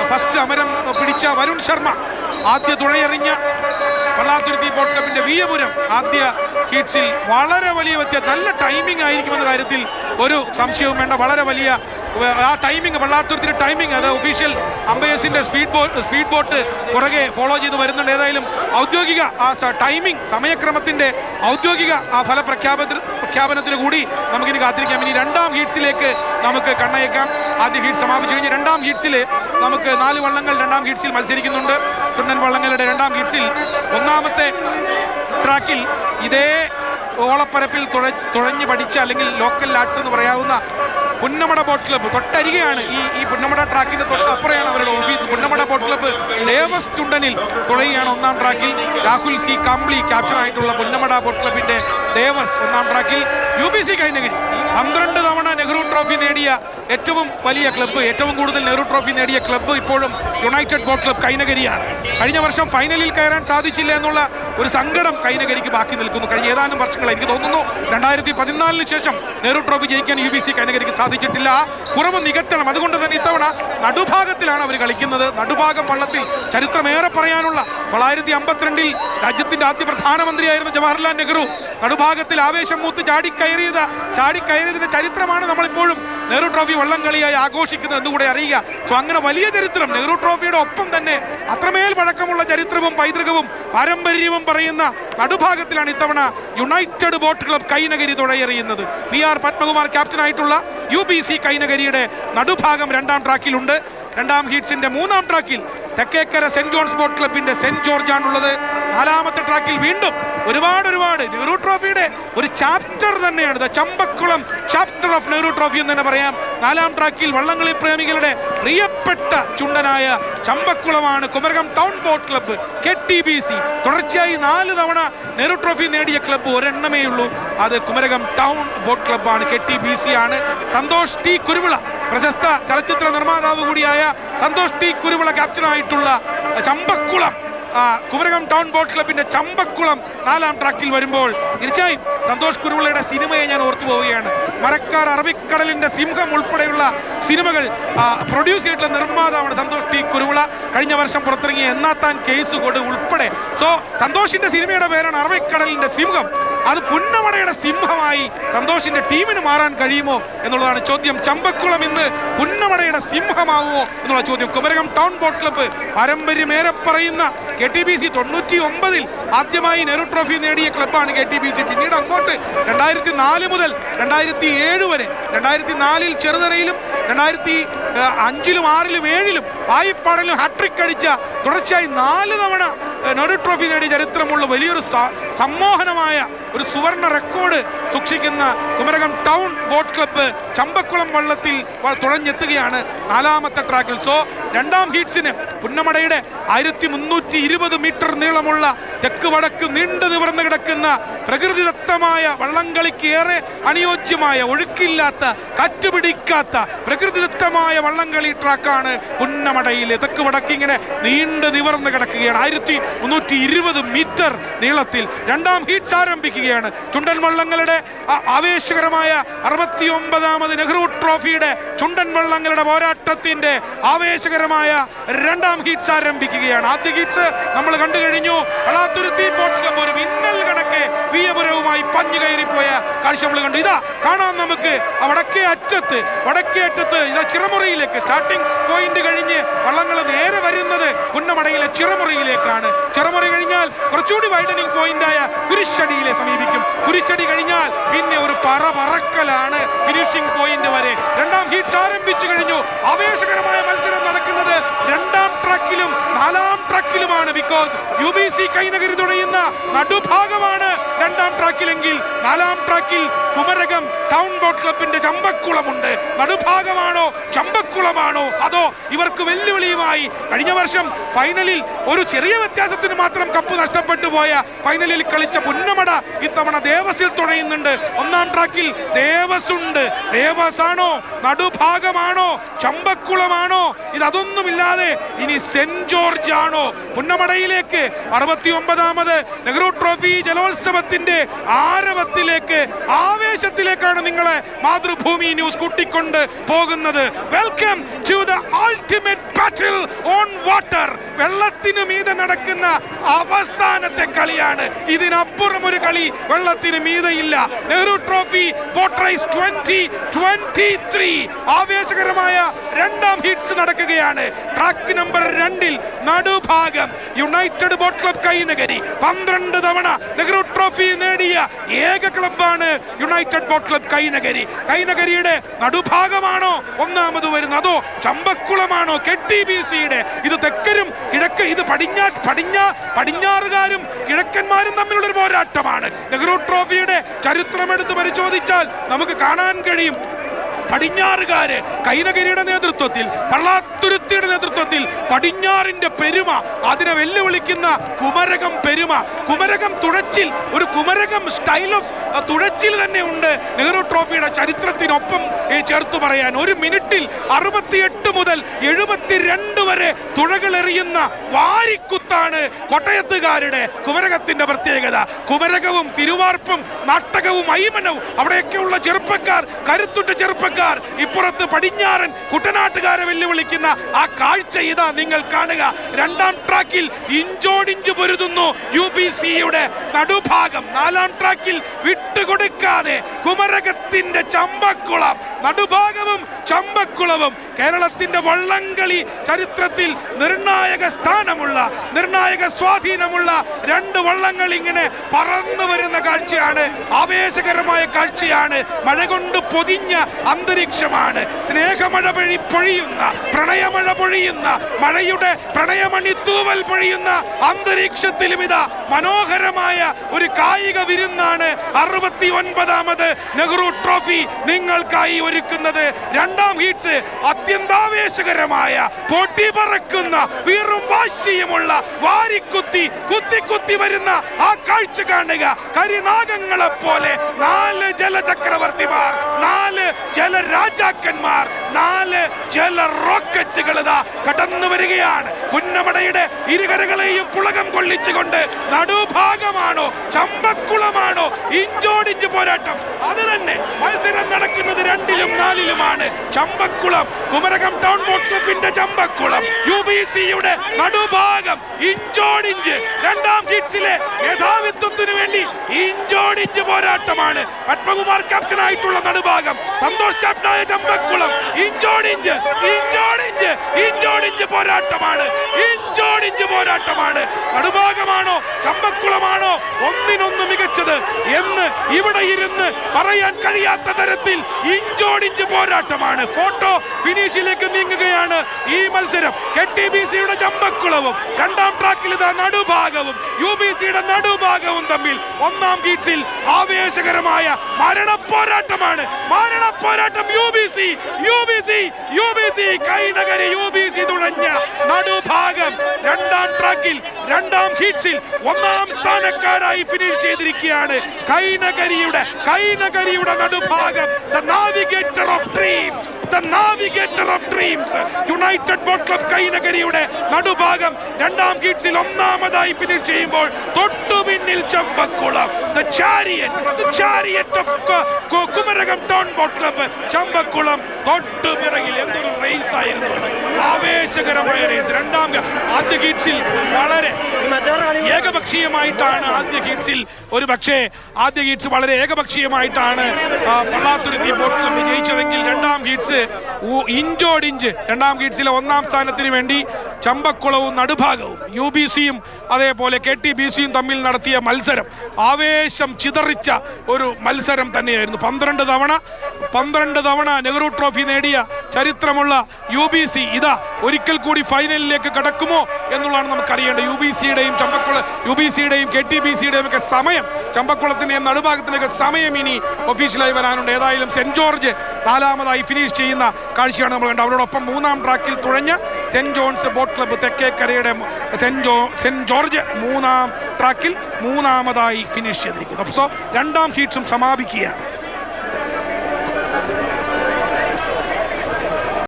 First Amaram പിടിച്ച വരുൺ ശർമ്മ ആദ്യ തുഴയെറിഞ്ഞ Pallathuruthy boat ക്ലബിന്റെ വിയപുരം ആദ്യ ഹീറ്റ്സിൽ വളരെ വലിയ നല്ല ടൈമിംഗ് ആയിരിക്കുമെന്ന കാര്യത്തിൽ ഒരു സംശയവും വേണ്ട. വളരെ വലിയ ആ ടൈമിംഗ്, പള്ളാത്തുരുത്തിന്റെ ടൈമിംഗ്, അത് ഒഫീഷ്യൽ അമ്പയേഴ്സിന്റെ സ്പീഡ് ബോട്ട് പുറകെ ഫോളോ ചെയ്ത് വരുന്നുണ്ട്. ഏതായാലും ഔദ്യോഗിക ആ ടൈമിംഗ് സമയക്രമത്തിന്റെ ഔദ്യോഗിക ആ പ്രഖ്യാപനത്തിന് കൂടി നമുക്കിനി കാത്തിരിക്കാം. ഇനി രണ്ടാം ഹീറ്റ്സിലേക്ക് നമുക്ക് കണ്ണയക്കാം. ആദ്യ ഹീറ്റ് സമാപിച്ചു കഴിഞ്ഞ് രണ്ടാം ഹീറ്റ്സിൽ നമുക്ക് 4 വള്ളങ്ങൾ രണ്ടാം ഹീറ്റ്സിൽ മത്സരിക്കുന്നുണ്ട്. ചുണ്ടൻ വള്ളങ്ങളുടെ രണ്ടാം ഹീറ്റ്സിൽ ഒന്നാമത്തെ ട്രാക്കിൽ ഇതേ ഓളപ്പരപ്പിൽ തുഴഞ്ഞു പഠിച്ച അല്ലെങ്കിൽ ലോക്കൽ ലാഡ്സ് എന്ന് പറയാവുന്ന പുന്നമട ബോട്ട് ക്ലബ്ബ് തൊട്ടരികെയാണ്. ഈ പുന്നമട ട്രാക്കിന്റെ തൊട്ടപ്പുറയാണ് അവരുടെ office. Punnamada boat club Devas ചുണ്ടനിൽ തുഴയുകയാണ് ഒന്നാം ട്രാക്കിൽ. രാഹുൽ സി കാംബ്ലി ക്യാപ്റ്റനായിട്ടുള്ള പുന്നമട ബോട്ട് ക്ലബിന്റെ ദേവസ് ഒന്നാം ട്രാക്കിൽ. UBC കൈനഗിരി 12 തവണ നെഹ്റു ട്രോഫി നേടിയ ഏറ്റവും വലിയ ക്ലബ്ബ്, ഏറ്റവും കൂടുതൽ നെഹ്റു ട്രോഫി നേടിയ ക്ലബ്ബ് ഇപ്പോഴും യുണൈറ്റഡ് ബോട്ട് ക്ലബ് കൈനഗിരിയാണ്. കഴിഞ്ഞ വർഷം ഫൈനലിൽ കയറാൻ സാധിച്ചില്ല എന്നുള്ള ഒരു സങ്കടം കൈനഗിരിക്ക് ബാക്കി നിൽക്കുന്നു. കഴിഞ്ഞ ഏതാനും വർഷങ്ങൾ എനിക്ക് തോന്നുന്നു 2014 ശേഷം നെഹ്റു ട്രോഫി ജയിക്കാൻ UBC കൈനഗിരിക്ക് സാധിച്ചിട്ടില്ല. കുറവ് നികത്തണം. അതുകൊണ്ട് തന്നെ ഇത്തവണ നടുഭാഗത്തിലാണ് അവർ കളിക്കുന്നത്. നടുഭാഗം വള്ളത്തിൽ ചരിത്രമേറെ പറയാനുള്ള 1952 രാജ്യത്തിന്റെ ആദ്യ പ്രധാനമന്ത്രിയായിരുന്ന ജവഹർലാൽ നെഹ്റു നടുഭാഗത്തിൽ ആവേശം മൂത്ത് ചാടിക്കയറിയതിന്റെ ചരിത്രമാണ് നമ്മളിപ്പോഴും നെഹ്റു ട്രോഫി വള്ളംകളിയായി ആഘോഷിക്കുന്നത് എന്നുകൂടെ അറിയുക. സോ അങ്ങനെ വലിയ ചരിത്രം നെഹ്റു ട്രോഫിയുടെ ഒപ്പം തന്നെ അത്രമേൽ പഴക്കമുള്ള ചരിത്രവും പൈതൃകവും പാരമ്പര്യവും പറയുന്ന നടുഭാഗത്തിലാണ് ഇത്തവണ യുണൈറ്റഡ് ബോട്ട് ക്ലബ് കൈനഗരി തുഴയെറിയുന്നത്. PR പത്മകുമാർ ക്യാപ്റ്റനായിട്ടുള്ള UBC കൈനഗരിയുടെ നടുഭാഗം രണ്ടാം ട്രാക്കിലുണ്ട്. രണ്ടാം ഹീറ്റ്സിന്റെ മൂന്നാം ട്രാക്കിൽ തെക്കേക്കര സെന്റ് ജോൺസ് ബോട്ട് ക്ലബിന്റെ സെന്റ് ജോർജ് ആണുള്ളത്. നാലാമത്തെ ട്രാക്കിൽ വീണ്ടും ഒരുപാട് നെഹ്റു ട്രോഫിയുടെ ഒരു ചാപ്റ്റർ തന്നെയാണ്. Champakkulam chapter of Nehru trophy എന്ന് തന്നെ പറയാം. നാലാം ട്രാക്കിൽ വള്ളംകളി പ്രേമികളുടെ പ്രിയപ്പെട്ട ചുണ്ടനായ ചമ്പക്കുളമാണ് Kumarakom town boat club KTBC. തുടർച്ചയായി 4 തവണ നെഹ്റു ട്രോഫി നേടിയ ക്ലബ്ബ് ഒരെണ്ണമേ ഉള്ളൂ. അത് കുമരകം ടൗൺ ബോട്ട് ക്ലബ്ബാണ്, KTBC ആണ്. സന്തോഷ് T കുരുവിള, പ്രശസ്ത ചലച്ചിത്ര നിർമ്മാതാവ് കൂടിയായ സന്തോഷ് T കുരുവിള ക്യാപ്റ്റനായിട്ടുള്ള ചമ്പക്കുളം കുമരകം ടൗൺ ബോട്ട് ക്ലബിന്റെ ചമ്പക്കുളം നാലാം ട്രാക്കിൽ വരുമ്പോൾ തീർച്ചയായും സന്തോഷ് കുരുവിളയുടെ സിനിമയെ ഞാൻ ഓർത്തു പോവുകയാണ്. മരക്കാർ, അറബിക്കടലിന്റെ സിംഹം ഉൾപ്പെടെയുള്ള സിനിമകൾ പ്രൊഡ്യൂസ് ചെയ്തിട്ടുള്ള നിർമ്മാതാവാണ് സന്തോഷ് T കുരുവിള. കഴിഞ്ഞ വർഷം പുറത്തിറങ്ങിയ എന്നാത്താൻ കേസ് കൊട് ഉൾപ്പെടെ. സോ സന്തോഷിന്റെ സിനിമയുടെ പേരാണ് അറബിക്കടലിന്റെ സിംഹം. അത് പുന്നമടയുടെ സിംഹമായി സന്തോഷിന്റെ ടീമിന് മാറാൻ കഴിയുമോ എന്നുള്ളതാണ് ചോദ്യം. ചമ്പക്കുളം ഇന്ന് പുന്നമടയുടെ സിംഹമാവുമോ എന്നുള്ള ചോദ്യം. കുമരകം ടൗൺ ബോട്ട് ക്ലബ്ബ് പാരമ്പര്യമേറെ പറയുന്ന KTBC 99 ആദ്യമായി നെഹ്റു ട്രോഫി നേടിയ ക്ലബ്ബാണ് KTBC. പിന്നീട് അങ്ങോട്ട് 2004 മുതൽ 2007 വരെ, 2004 ചെറുതറയിലും 2005, 6, 7 പായിപ്പാടലും ഹാട്രിക് അടിച്ച തുടർച്ചയായി 4 തവണ നെഹ്റു ട്രോഫി നേടിയ ചരിത്രമുള്ള വലിയൊരു സമ്മോഹനമായ ഒരു സുവർണ റെക്കോർഡ് സൂക്ഷിക്കുന്ന Kumarakom town boat club Chambakkulam വള്ളത്തിൽ തുഴഞ്ഞെത്തുകയാണ് നാലാമത്തെ ട്രാക്കിൽ. സോ രണ്ടാം ഹീറ്റ്സിന് പുന്നമടയുടെ 1320 മീറ്റർ നീളമുള്ള തെക്ക് വടക്ക് നീണ്ടു നിവർന്നു കിടക്കുന്ന പ്രകൃതിദത്തമായ വള്ളംകളിക്ക് ഏറെ അനുയോജ്യമായ, ഒഴുക്കില്ലാത്ത, കാറ്റുപിടിക്കാത്ത പ്രകൃതിദത്തമായ വള്ളംകളി ട്രാക്കാണ് പുന്നമടയിലെ. തെക്ക് വടക്ക് ഇങ്ങനെ നീണ്ടു നിവർന്നു കിടക്കുകയാണ്. 1320 മീറ്റർ നീളത്തിൽ രണ്ടാം ഹീറ്റ്സ് ആരംഭിക്കുകയാണ്. ചുണ്ടൻ വള്ളങ്ങളുടെ ആവേശകരമായ 69ാമത് നെഹ്റു ട്രോഫിയുടെ ചുണ്ടൻ വള്ളങ്ങളുടെ പോരാട്ടത്തിന്റെ ആവേശകരമായ രണ്ടാം ഹീറ്റ്സ് ആരംഭിക്കുകയാണ്. ആദ്യ ഹീറ്റ്സ് നമ്മൾ കണ്ടു കഴിഞ്ഞു. പള്ളാത്തുരുത്തി ബോട്ട് ക്ലബ്ബ് ഒരു മിന്നൽ കണക്കെ വിയപുരവുമായി പഞ്ഞു കയറിപ്പോയ കാഴ്ച നമ്മൾ കണ്ടു. ഇതാ കാണാം നമുക്ക് വടക്കേ അറ്റത്ത് ഇതാ ചിറമുറിയിലേക്ക് സ്റ്റാർട്ടിംഗ് പോയിന്റ് കഴിഞ്ഞ് വള്ളങ്ങൾ നേരെ വരുന്നത് പുന്നമടയിലെ ചിറമുറിയിലേക്കാണ്. ചിറമുറി കഴിഞ്ഞാൽ കുറച്ചുകൂടി വൈഡനിങ് പോയിന്റായ കുരിശടിയിലെ സമീപിക്കും. കുരിശടി കഴിഞ്ഞാൽ പിന്നെ ഒരു പറക്കലാണ് ഫിനിഷിംഗ് പോയിന്റ് വരെ. രണ്ടാം ഹീറ്റ്സ് ആരംഭിച്ചു കഴിഞ്ഞു. ആവേശകരമായ മത്സരം നടക്കുന്നത് രണ്ടാം ട്രാക്കിലും നാലാം ട്രാക്കിലുമാണ്. ബിക്കോസ് UBC കൈനഗരി തുഴയുന്ന നടുഭാഗമാണ് രണ്ടാം ട്രാക്കിലെങ്കിൽ നാലാം ട്രാക്കിൽ കുമരകം ടൗൺ ബോട്ട് ക്ലബിന്റെ ചമ്പക്കുളമുണ്ട്. നടുഭാഗമാണോ ചമ്പക്കുളമാണോ അതോ ഇവർക്ക് വെല്ലുവിളിയുമായി കഴിഞ്ഞ വർഷം ഫൈനലിൽ ഒരു ചെറിയ വ്യത്യാസത്തിന് മാത്രം കപ്പ് നഷ്ടപ്പെട്ടു പോയ ഫൈനലിൽ കളിച്ച പുന്നമട ഇത്തവണ ദേവസിൽ തുഴയുന്നുണ്ട്. ഒന്നാം ട്രാക്കിൽ ദേവസുണ്ട്. ദേവസാണോ നടുഭാഗമാണോ ചമ്പക്കുളമാണോ ഇതൊന്നുമില്ലാതെ ഇനി സെന്റ് ജോർജ് ആണോ? പുന്നമടയിലേക്ക് 69ാമത് നെഹ്റു ട്രോഫി ജലോത്സവത്തിന്റെ ആരവത്തിലേക്ക്, ആവേശത്തിലേക്കാണ് നിങ്ങളെ മാതൃഭൂമി ന്യൂസ് കൂട്ടിക്കൊണ്ട് പോകുന്നത്. Welcome to the ultimate battle on water. വെള്ളത്തിനു മീതെ നടക്കുന്ന അവസാനത്തെ കളിയാണ്. ഇതിനപ്പുറം ഒരു കളി വെള്ളത്തിന് മീതെയില്ല. നെഹ്റു ട്രോഫി ബോട്ട് റേസ് 2023 ആവേശകരമായ രണ്ടാം ഹിറ്റ്സ് നടക്കുകയാണ്. Track number 2 Nadubhagam United boat club Kainakary 12 തവണ നെഹ്റു ട്രോഫി നേടിയ ഏക ക്ലബ്ബാണ് യുണൈറ്റഡ് ബോട്ട് ക്ലബ് കൈനകരി. കൈനകരിയുടെ നടുഭാഗമാണോ ഒന്നാമത് വരുന്നത്, അതോ ചമ്പക്കുളമാണോ KTBCയുടെ? ഇത് തെക്കരും കിഴക്ക്, ഇത് പടിഞ്ഞാറുകാരും കിഴക്കന്മാരും തമ്മിലുള്ള ഒരു പോരാട്ടമാണ്. നെഹ്റു ട്രോഫിയുടെ ചരിത്രമെടുത്ത് പരിശോധിച്ചാൽ നമുക്ക് കാണാൻ കഴിയും, പടിഞ്ഞാറുകാര് കൈനകരിയുടെ നേതൃത്വത്തിൽ, പള്ളാത്തുരുത്തിയുടെ നേതൃത്വത്തിൽ പടിഞ്ഞാറിന്റെ പെരുമ, അതിനെ വെല്ലുവിളിക്കുന്ന കുമരകം പെരുമ, കുമരകം തുഴച്ചിൽ, ഒരു കുമരകം സ്റ്റൈൽ ഓഫ് തുഴച്ചിൽ തന്നെ ഉണ്ട് നെഹ്റു ട്രോഫിയുടെ ചരിത്രത്തിനൊപ്പം ചേർത്ത് പറയാൻ. ഒരു മിനിറ്റിൽ 68 മുതൽ 72 വരെ തുഴകളെറിയുന്ന വാരിക്കുത്താണ് കോട്ടയത്തുകാരുടെ കുമരകത്തിന്റെ പ്രത്യേകത. കുമരകവും തിരുവാർപ്പും നാട്ടകവും ഐമനവും അവിടെയൊക്കെയുള്ള ചെറുപ്പക്കാർ, കരുത്തുറ്റ ചെറുപ്പക്കാർ, ഇപ്പുറത്ത് പടിഞ്ഞാറൻ കുട്ടനാട്ടുകാരെ വെല്ലുവിളിക്കുന്ന ആ കാഴ്ച ഇതാ നിങ്ങൾ കാണുക. രണ്ടാം ട്രാക്കിൽ ഇഞ്ചോടിഞ്ച് പൊരുതുന്നു UBCയുടെ നടുഭാഗം. നാലാം ട്രാക്കിൽ വിട്ടുകൊടുക്കാതെ കുമരകത്തിന്റെ ചമ്പക്കുളം, നടുഭാഗവും ചമ്പക്കുളവും കേരളത്തിന്റെ വള്ളംകളി ചരിത്രത്തിൽ നിർണായക സ്ഥാനമുള്ള, നിർണായക സ്വാധീനമുള്ള രണ്ട് വള്ളങ്ങൾ ഇങ്ങനെ പറന്നു വരുന്ന കാഴ്ചയാണ്. ആവേശകരമായ കാഴ്ചയാണ്. മഴ കൊണ്ട് പൊതിഞ്ഞ അന്തരീക്ഷമാണ്. സ്നേഹമഴ പൊഴിയുന്ന, പ്രണയമഴ പൊഴിയുന്ന, മഴയുടെ പ്രണയമണിത്തൂവൽ പൊഴിയുന്ന അന്തരീക്ഷത്തിലും ഇതാ മനോഹരമായ ഒരു കായിക വിരുന്നാണ് 69ാമത് നെഹ്റു ട്രോഫി നിങ്ങൾക്കായി ഒരുക്കുന്നത്. രണ്ടാം ഹീറ്റ്സ് അത്യന്താവേശകരമായ, പൊടി പറക്കുന്ന, വീറും വാശിയുമുള്ള, വാരിക്കുത്തി കുത്തി വരുന്ന ആ കാഴ്ച കാണുക. കരിനാഗങ്ങളെ പോലെ 4 ജലചക്രവർത്തിമാർ, 4 ജലരാജാക്കന്മാർ, 4 ജല റോക്കറ്റുകൾ ഇതാ കടന്നു വരികയാണ്. പുന്നമടയുടെ ഇരുകരകളെയും പുളകം കൊള്ളിച്ചുകൊണ്ട് നടുഭാഗമാണോ ചമ്പക്കുളമാണോ ഇഞ്ചോടിഞ്ച് പോരാട്ടം. അത് തന്നെ മത്സരം നടക്കുന്നത് 2ലും 4ലുമാണ്. ചമ്പക്കുളം, കുമരകം ടൗൺ ബോട്ട് ക്ലബിന്റെ ചമ്പക്കുളം, UBCയുടെ നടുഭാഗം ഇഞ്ചോടിഞ്ച്. രണ്ടാം ഹീറ്റ്സിലെ മേധാവിത്വത്തിനു വേണ്ടി ഇഞ്ചോടിഞ്ച് പോരാട്ടമാണ്. പത്മകുമാർ ക്യാപ്റ്റനായിട്ടുള്ള നടുഭാഗം, സന്തോഷ് ക്യാപ്റ്റനായ ചമ്പക്കുളം. ഇഞ്ചോടിഞ്ച് ഇഞ്ചോടിഞ്ച് ഇഞ്ചോടിഞ്ച് പോരാട്ടമാണ്. ഇഞ്ചോടിഞ്ച് പോരാട്ടമാണ്. നടുഭാഗമാണോ ചമ്പക്കുളമാണോ ഒന്നിനൊന്ന് മികച്ചത് എന്ന് ഇവിടെ ഇരുന്ന് പറയാൻ കഴിയാത്ത തരത്തിൽ ഇഞ്ചോടിഞ്ച് പോരാട്ടമാണ്. ഫോട്ടോ ഫിനിഷിലേക്ക് നീങ്ങുകയാണ് ഈ മത്സരം. KTBCയുടെ ചമ്പക്കുളവും രണ്ടാം ട്രാക്കിൽ ഇതാ നടുഭാഗവും UBCയുടെ നടുഭാഗവും തമ്മിൽ ഒന്നാം ഹീറ്റ്സിൽ ആവേശകരമായ മരണപ്പോരാട്ടമാണ്. മരണപ്പോരാട്ടം. UBC കൈനകരി UBC തുഴഞ്ഞ നടുഭാഗം രണ്ടാം ട്രാക്കിൽ രണ്ടാം ഹീറ്റ്സിൽ ഒന്നാം സ്ഥാനക്കാരായി ഫിനിഷ് ചെയ്തിരിക്കുകയാണ്. കൈനകരിയുടെ Nadubhagam, the navigator of dreams, the navigator of dreams, united boat club കൈനകരിയുടെ നടുഭാഗം രണ്ടാം ഹീറ്റ്സിൽ ഒന്നാമതായി ഫിനിഷ് ചെയ്യുമ്പോൾ തൊട്ടുപിന്നിൽ Champakkulam, the chariot of Kumarakom town boat club Champakkulam തൊട്ടുപിറകിൽ. എന്തൊരു റേസ് ആയിരുന്നു, ആവേശകരമായ റേസ്. ആദ്യ ഹീറ്റ്സിൽ വളരെ ഏകപക്ഷീയമായിട്ടാണ് ആദ്യ ഹീറ്റ്സ് വളരെ ഏകപക്ഷീയമായിട്ടാണ് പള്ളാത്തുരുത്തി ബോട്ട് ക്ലബ് വിജയിച്ചതെങ്കിൽ രണ്ടാം ഹീറ്റ്സ് ഇഞ്ചോടിഞ്ച്. രണ്ടാം ഹീറ്റ്സിലെ ഒന്നാം സ്ഥാനത്തിന് വേണ്ടി ചമ്പക്കുളവും നടുഭാഗവും UBCയും അതേപോലെ KTBCയും തമ്മിൽ നടത്തിയ മത്സരം ആവേശം ചിതറിച്ച ഒരു മത്സരം തന്നെയായിരുന്നു. 12 തവണ നെഹ്റു ട്രോഫി നേടിയ ചരിത്രമുള്ള UBC ഇതാ ഒരിക്കൽ കൂടി ഫൈനലിലേക്ക് കടക്കുമോ എന്നുള്ളതാണ് നമുക്കറിയേണ്ടത്. UBCയുടെയും KTBCയുടെയും ഒക്കെ സമയം, ചമ്പക്കുളത്തിന്റെയും നടുഭാഗത്തിലേക്ക് സമയം ഇനി ഒഫീഷ്യലായി വരാനുണ്ട്. ഏതായാലും സെന്റ് ജോർജ് 4ാമതായി ഫിനിഷ് ചെയ്യുന്ന കാഴ്ചയാണ് നമ്മൾ കണ്ടത്. അവരോടൊപ്പം 3ാം ട്രാക്കിൽ തുഴഞ്ഞ സെന്റ് ജോൺസ് ബോട്ട് ക്ലബ്ബ് തെക്കേക്കരയുടെ സെന്റ് ജോർജ് 3ാം ട്രാക്കിൽ 3ാമതായി ഫിനിഷ് ചെയ്തിരിക്കുന്നു. സോ രണ്ടാം ഹീറ്റ്സും സമാപിക്കുകയാണ്.